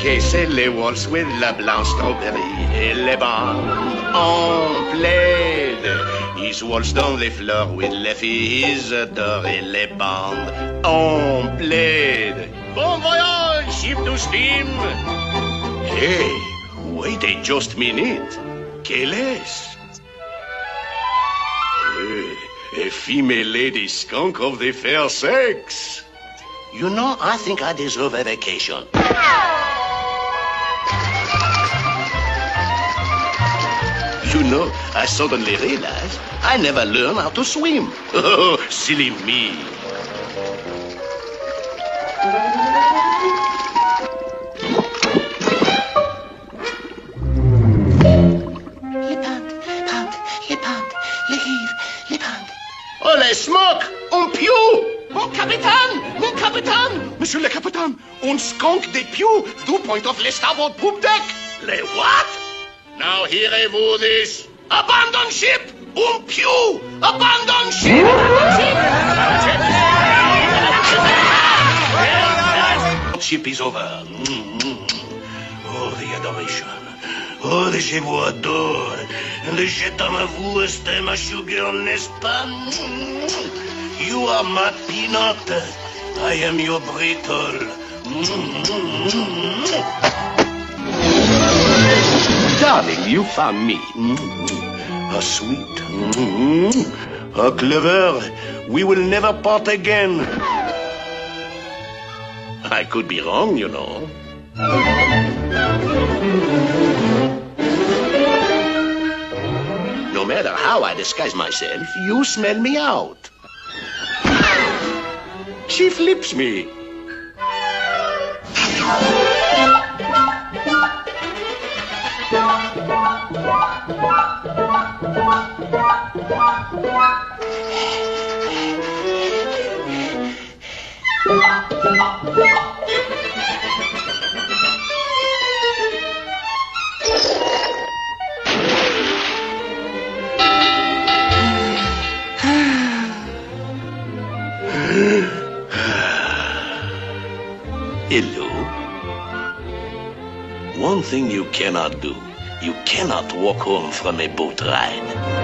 que c'est les waltz with la blanche strawberry et les bandes en plaid. Ils waltz dans les fleurs with les filles d'or et les bandes en plaid. Bon voyage, ship to steam. Hey, wait just a minute. Quelle est-ce? A female lady skunk of the fair sex. You know, I think I deserve a vacation. You know, I suddenly realized I never learned how to swim. Oh, silly me. Oh, les smoke! On pew! Mon capitaine! Mon capitaine! Monsieur le capitaine, on skunk des pew do point of le starboard poop deck! Les what? Now hearez-vous this? Abandon ship! On pew! Abandon ship! Ship is over. Oh, the adoration. Oh, je vous adore. Le je t'aime à vous, c'est ma sugar, n'est-ce pas? You are my peanut. I am your brittle. Darling, you found me. How sweet. How clever. We will never part again. I could be wrong, you know. No matter how I disguise myself, you smell me out. She flips me. Hello. One thing you cannot do. You cannot walk home from a boat ride.